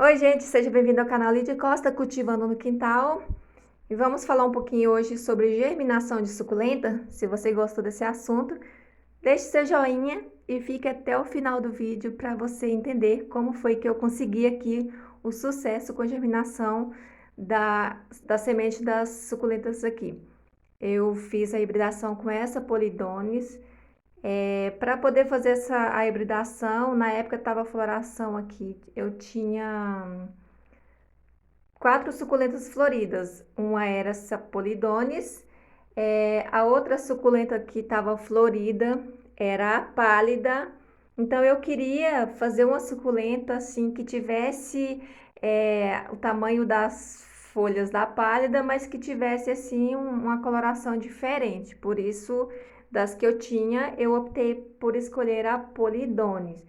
Oi, gente, seja bem-vindo ao canal Lídia Costa, Cultivando no Quintal. E vamos falar um pouquinho hoje sobre germinação de suculenta. Se você gostou desse assunto, deixe seu joinha e fique até o final do vídeo para você entender como foi que eu consegui aqui o sucesso com a germinação da semente das suculentas aqui. Eu fiz a hibridação com essa Polidones. Para poder fazer a hibridação, na época estava a floração aqui, eu tinha 4 suculentas floridas. Uma era Polidones, a outra suculenta que estava florida era a pálida. Então eu queria fazer uma suculenta assim que tivesse o tamanho das folhas da pálida, mas que tivesse assim uma coloração diferente. Por isso, das que eu tinha, eu optei por escolher a Polidones.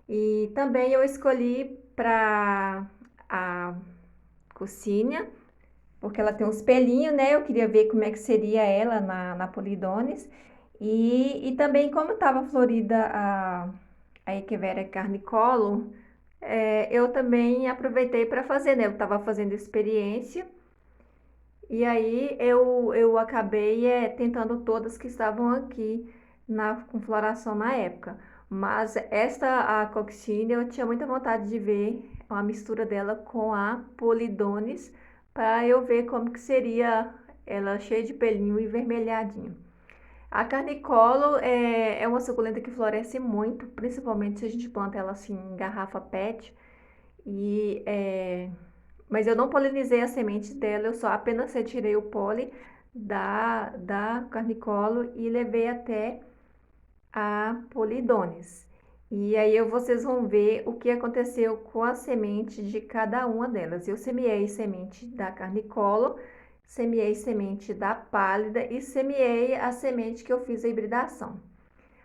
E também eu escolhi para a Cocínia, porque ela tem uns pelinhos, né? Eu queria ver como é que seria ela na Polidones. E também, como estava florida a Echeveria carnicolor, eu também aproveitei para fazer, né? Eu estava fazendo experiência. E aí eu acabei tentando todas que estavam aqui com floração na época. Mas esta, a Coccinia, eu tinha muita vontade de ver a mistura dela com a Polidones, para eu ver como que seria ela cheia de pelinho e vermelhadinho. A carnicolo é uma suculenta que floresce muito, principalmente se a gente planta ela assim em garrafa PET. E mas eu não polinizei as sementes dela, eu só apenas retirei o pólen da carnicolo e levei até a Polidones. E aí vocês vão ver o que aconteceu com a semente de cada uma delas. Eu semeei semente da carnicolo, semeei semente da pálida e semeei a semente que eu fiz a hibridação.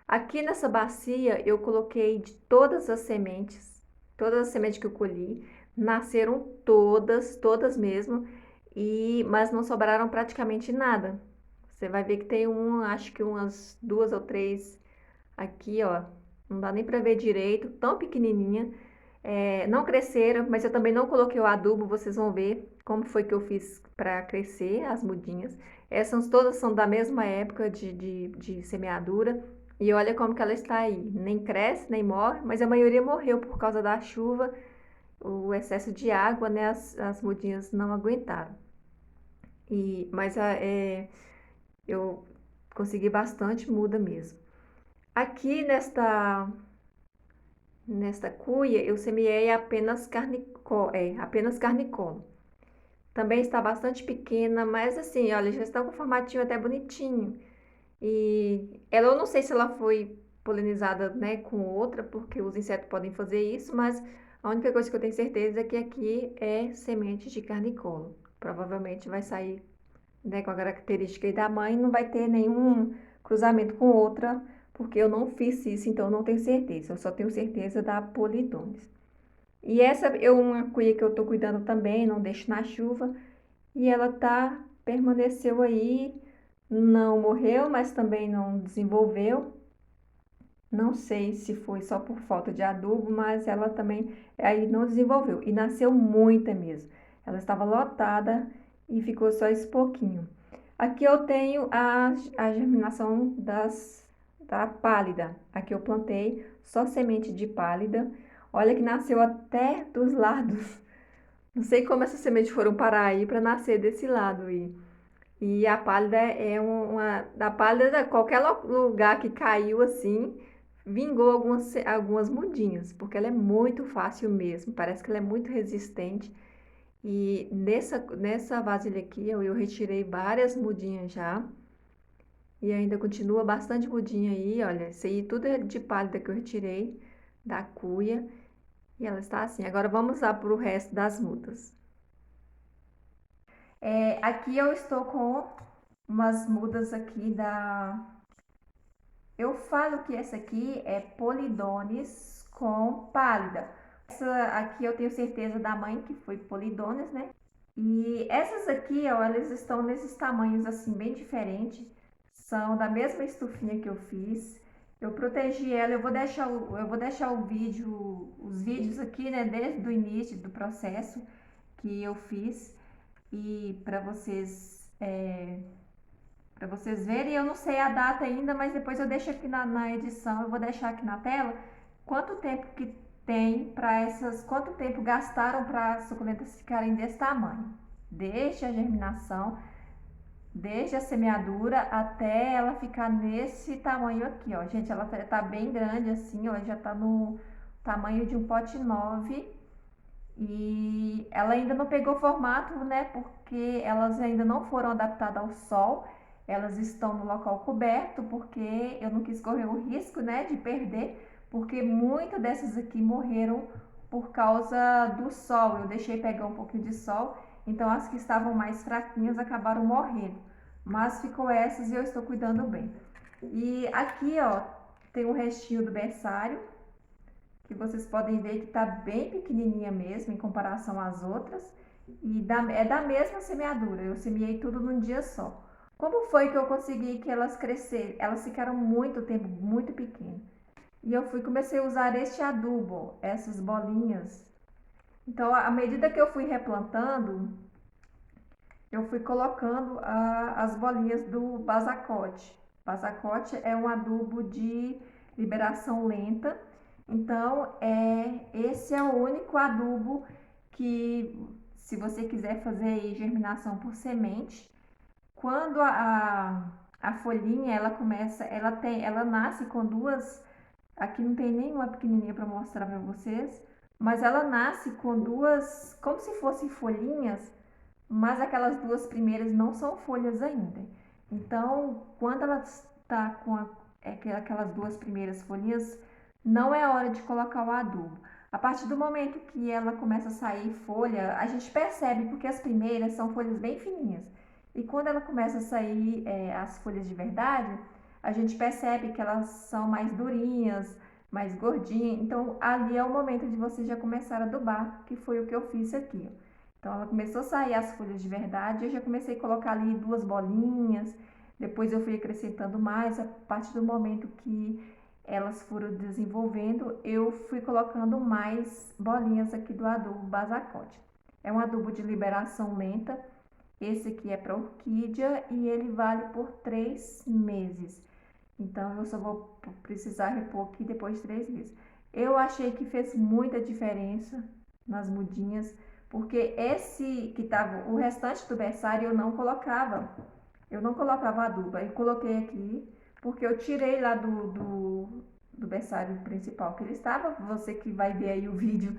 Aqui nessa bacia eu coloquei de todas as sementes que eu colhi, nasceram todas mesmo, mas não sobraram praticamente nada. Você vai ver que tem acho que umas 2 ou 3 aqui, ó, não dá nem para ver direito, tão pequenininha. Não cresceram, mas eu também não coloquei o adubo, vocês vão ver como foi que eu fiz para crescer as mudinhas. Essas todas são da mesma época de semeadura. E olha como que ela está aí, nem cresce, nem morre, mas a maioria morreu por causa da chuva, o excesso de água, né? As mudinhas não aguentaram. Mas eu consegui bastante muda mesmo. Aqui nesta cuia eu semeei apenas carnicolo. Também está bastante pequena, mas assim, olha, já está com um formatinho até bonitinho. E ela, eu não sei se ela foi polinizada, né, com outra, porque os insetos podem fazer isso, mas a única coisa que eu tenho certeza é que aqui é semente de carnicolo. Provavelmente vai sair, né, com a característica aí da mãe, não vai ter nenhum cruzamento com outra, porque eu não fiz isso, então eu não tenho certeza. Eu só tenho certeza da Polidones. E essa é uma cuia que eu tô cuidando também, não deixo na chuva, e ela permaneceu aí, não morreu, mas também não desenvolveu. Não sei se foi só por falta de adubo, mas ela também aí não desenvolveu e nasceu muita mesmo. Ela estava lotada e ficou só esse pouquinho. Aqui eu tenho a germinação da pálida. Aqui eu plantei só semente de pálida. Olha que nasceu até dos lados. Não sei como essas sementes foram parar aí para nascer desse lado aí. E a pálida é da pálida, qualquer lugar que caiu assim, vingou algumas mudinhas, porque ela é muito fácil mesmo, parece que ela é muito resistente. E nessa vasilha aqui eu retirei várias mudinhas já, e ainda continua bastante mudinha aí, olha, isso aí tudo é de pálida que eu retirei da cuia, e ela está assim. Agora vamos lá para o resto das mudas. Aqui eu estou com umas mudas aqui Eu falo que essa aqui é Polidones com pálida. Essa aqui eu tenho certeza da mãe que foi Polidones, né? E essas aqui, ó, elas estão nesses tamanhos assim bem diferentes. São da mesma estufinha que eu fiz. Eu protegi ela, os vídeos aqui, né, desde o início do processo que eu fiz e para vocês verem. Eu não sei a data ainda, mas depois eu deixo aqui na edição, eu vou deixar aqui na tela quanto tempo que tem para quanto tempo gastaram para as suculentas ficarem desse tamanho, desde a germinação, desde a semeadura até ela ficar nesse tamanho aqui, ó. Gente, ela tá bem grande assim, ó, já tá no tamanho de um pote 9 e ela ainda não pegou formato, né, porque elas ainda não foram adaptadas ao sol. Elas estão no local coberto porque eu não quis correr o risco, né, de perder, porque muitas dessas aqui morreram por causa do sol. Eu deixei pegar um pouquinho de sol, então as que estavam mais fraquinhas acabaram morrendo. Mas ficou essas e eu estou cuidando bem. E aqui, ó, tem um restinho do berçário, que vocês podem ver que tá bem pequenininha mesmo em comparação às outras. E é da mesma semeadura, eu semeei tudo num dia só. Como foi que eu consegui que elas crescerem? Elas ficaram muito tempo, muito pequenas. E comecei a usar este adubo, essas bolinhas. Então, à medida que eu fui replantando, eu fui colocando as bolinhas do Basacote. Basacote é um adubo de liberação lenta. Então, esse é o único adubo que, se você quiser fazer germinação por semente, quando a folhinha ela nasce com duas. Aqui não tem nenhuma pequenininha para mostrar para vocês, mas ela nasce com duas, como se fossem folhinhas, mas aquelas duas primeiras não são folhas ainda. Então, quando ela está com aquelas duas primeiras folhinhas, não é hora de colocar o adubo. A partir do momento que ela começa a sair folha, a gente percebe, porque as primeiras são folhas bem fininhas. E quando ela começa a sair as folhas de verdade, a gente percebe que elas são mais durinhas, mais gordinhas. Então, ali é o momento de você já começar a adubar, que foi o que eu fiz aqui, ó. Então, ela começou a sair as folhas de verdade, eu já comecei a colocar ali duas bolinhas, depois eu fui acrescentando mais. A partir do momento que elas foram desenvolvendo, eu fui colocando mais bolinhas aqui do adubo Basacote. É um adubo de liberação lenta, esse aqui é para orquídea e ele vale por 3 meses. Então, eu só vou precisar repor aqui depois de 3 meses. Eu achei que fez muita diferença nas mudinhas, porque esse que tava, o restante do berçário eu não colocava adubo. Eu coloquei aqui, porque eu tirei lá do berçário principal que ele estava. Você que vai ver aí o vídeo,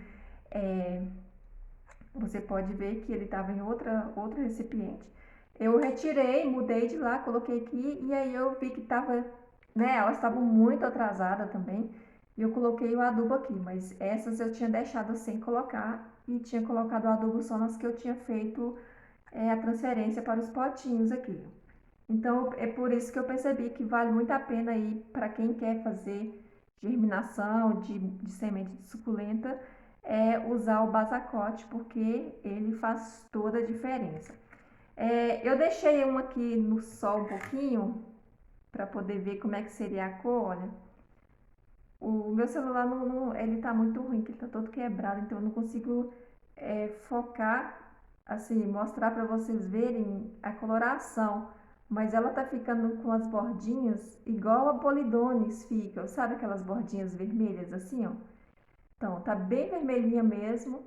você pode ver que ele estava em outro recipiente. Eu retirei, mudei de lá, coloquei aqui e aí eu vi que estava, né, elas estavam muito atrasadas também. E eu coloquei o adubo aqui, mas essas eu tinha deixado sem colocar e tinha colocado o adubo só nas que eu tinha feito a transferência para os potinhos aqui. Então, é por isso que eu percebi que vale muito a pena aí para quem quer fazer germinação de semente de suculenta, usar o Basacote, porque ele faz toda a diferença. Eu deixei um aqui no sol um pouquinho, para poder ver como é que seria a cor, olha. O meu celular ele tá muito ruim, que ele tá todo quebrado, então eu não consigo focar, assim, mostrar para vocês verem a coloração. Mas ela tá ficando com as bordinhas igual a Polidones fica, sabe aquelas bordinhas vermelhas assim, ó? Então, tá bem vermelhinha mesmo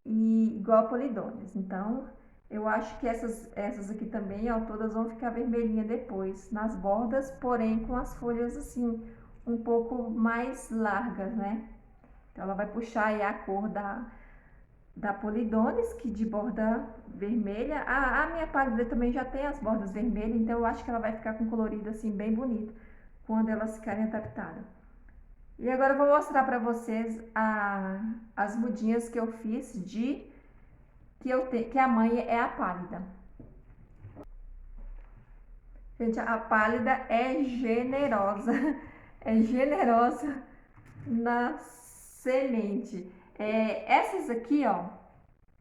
e igual a Polidones. Então, eu acho que essas aqui também, ó, todas vão ficar vermelhinha depois nas bordas, porém com as folhas assim, um pouco mais largas, né? Então, ela vai puxar aí a cor da Polidones, que de borda vermelha. A minha pálida também já tem as bordas vermelhas, então eu acho que ela vai ficar com colorido assim bem bonito quando elas ficarem adaptadas. E agora eu vou mostrar para vocês as mudinhas que eu fiz que a mãe é a pálida. Gente, a pálida é generosa, é generosa na semente. Essas aqui, ó,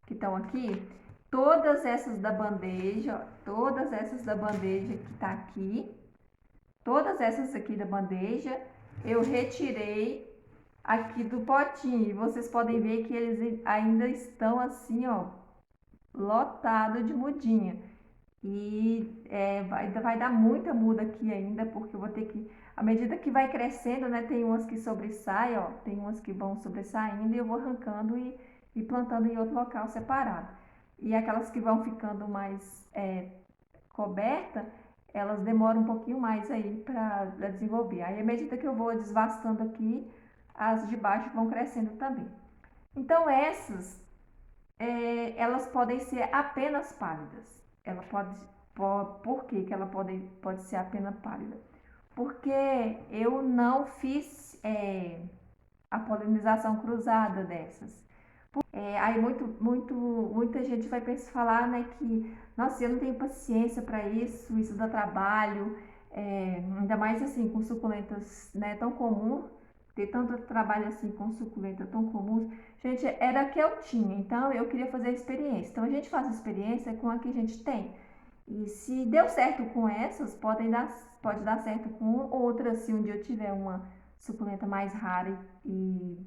que estão aqui, todas essas da bandeja, ó, todas essas da bandeja que tá aqui, todas essas aqui da bandeja eu retirei aqui do potinho. E vocês podem ver que eles ainda estão assim, ó, lotado de mudinha. E vai dar muita muda aqui ainda, porque eu vou ter que, à medida que vai crescendo, né, tem umas que sobressaem, ó, tem umas que vão sobressaindo e eu vou arrancando e plantando em outro local separado. E aquelas que vão ficando mais coberta, elas demoram um pouquinho mais aí para desenvolver. Aí, à medida que eu vou desvastando aqui, as de baixo vão crescendo também. Então, essas, elas podem ser apenas pálidas. Ela por que ela pode ser apenas pálida? Porque eu não fiz a polinização cruzada dessas. Aí muita gente vai falar, né, que, nossa, eu não tenho paciência para isso dá trabalho, ainda mais assim com suculentas, né, tão comum, ter tanto trabalho assim com suculentas tão comuns. Gente, era a que eu tinha, então eu queria fazer a experiência. Então a gente faz a experiência com a que a gente tem. E se deu certo com essas, pode dar certo com outras, se um dia eu tiver uma suculenta mais rara e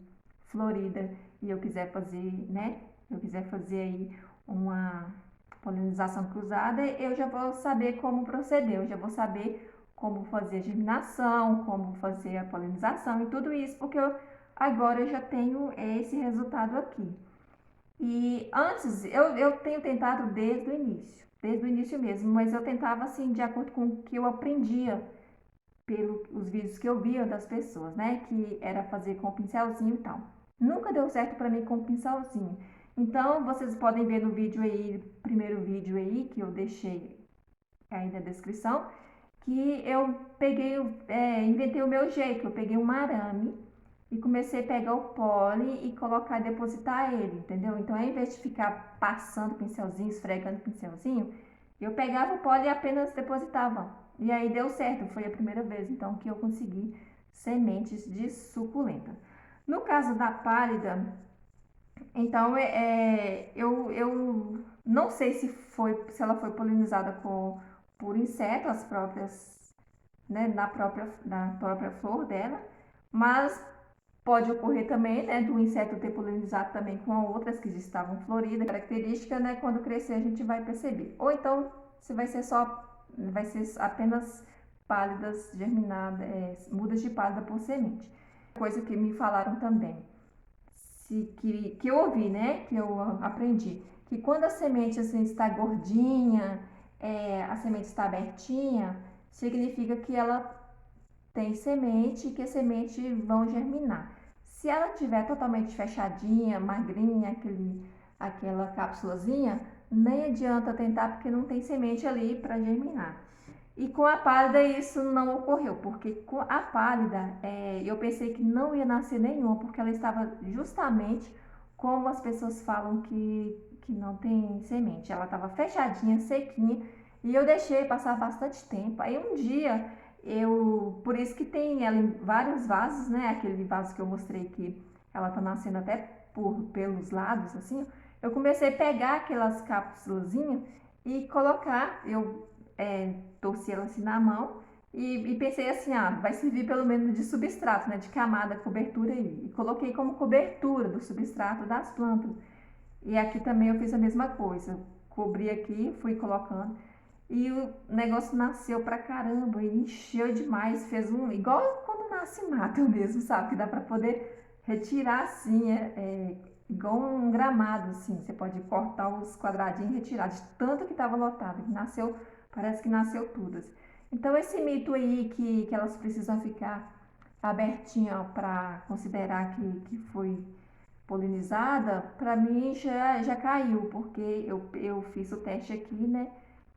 florida e eu quiser fazer, né? Eu quiser fazer aí uma polinização cruzada, eu já vou saber como proceder, eu já vou saber como fazer a germinação, como fazer a polinização e tudo isso, porque agora eu já tenho esse resultado aqui. E antes, eu tenho tentado desde o início mesmo, mas eu tentava assim, de acordo com o que eu aprendia pelos vídeos que eu via das pessoas, né? Que era fazer com pincelzinho e tal. Nunca deu certo para mim com pincelzinho. Então, vocês podem ver no vídeo aí, primeiro vídeo aí, que eu deixei aí na descrição, que eu peguei, inventei o meu jeito. Eu peguei um arame e comecei a pegar o pólen e colocar, depositar ele, entendeu? Então, ao invés de ficar passando pincelzinho, esfregando pincelzinho, eu pegava o pólen e apenas depositava. E aí deu certo, foi a primeira vez então que eu consegui sementes de suculenta. No caso da pálida, então eu não sei se ela foi polinizada por inseto, as próprias, né, na própria flor dela, mas pode ocorrer também, né, do inseto ter polinizado também com outras que já estavam floridas. Característica, né, quando crescer a gente vai perceber. Ou então, se vai ser apenas pálidas germinadas, mudas de pálida por semente. Coisa que me falaram também, que eu ouvi, né, que eu aprendi, que quando a semente assim está gordinha, a semente está abertinha, significa que ela tem semente e que as sementes vão germinar. Se ela estiver totalmente fechadinha, magrinha, aquela cápsulazinha, nem adianta tentar porque não tem semente ali para germinar. E com a pálida isso não ocorreu, porque com a pálida eu pensei que não ia nascer nenhuma, porque ela estava justamente como as pessoas falam que não tem semente. Ela estava fechadinha, sequinha, e eu deixei passar bastante tempo. Aí um dia por isso que tem ela em vários vasos, né? Aquele vaso que eu mostrei que ela tá nascendo até pelos lados, assim. Eu comecei a pegar aquelas cápsulazinhas e colocar, torci ela assim na mão e pensei assim, vai servir pelo menos de substrato, né? De camada, cobertura aí. E coloquei como cobertura do substrato das plantas. E aqui também eu fiz a mesma coisa. Cobri aqui, fui colocando. E o negócio nasceu pra caramba, e encheu demais, fez igual quando nasce mato mesmo, sabe? Que dá pra poder retirar assim, igual um gramado, assim. Você pode cortar os quadradinhos e retirar, de tanto que tava lotado, que nasceu, parece que nasceu tudo. Assim. Então esse mito aí que elas precisam ficar abertinhas para considerar que foi polinizada, para mim já caiu, porque eu fiz o teste aqui, né?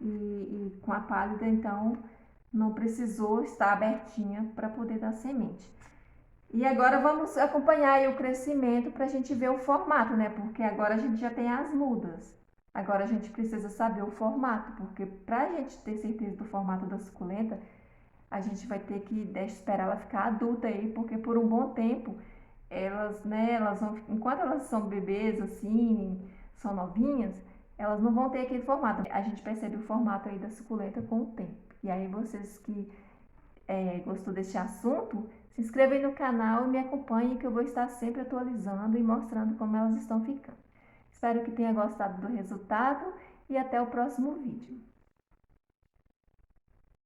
E com a pálida, então, não precisou estar abertinha para poder dar semente. E agora vamos acompanhar aí o crescimento para a gente ver o formato, né? Porque agora a gente já tem as mudas. Agora a gente precisa saber o formato, porque para a gente ter certeza do formato da suculenta, a gente vai ter que esperar ela ficar adulta aí, porque por um bom tempo elas, né, enquanto elas são bebês assim, são novinhas, elas não vão ter aquele formato. A gente percebe o formato aí da suculenta com o tempo. E aí vocês que gostou deste assunto, se inscreva aí no canal e me acompanhe que eu vou estar sempre atualizando e mostrando como elas estão ficando. Espero que tenha gostado do resultado e até o próximo vídeo.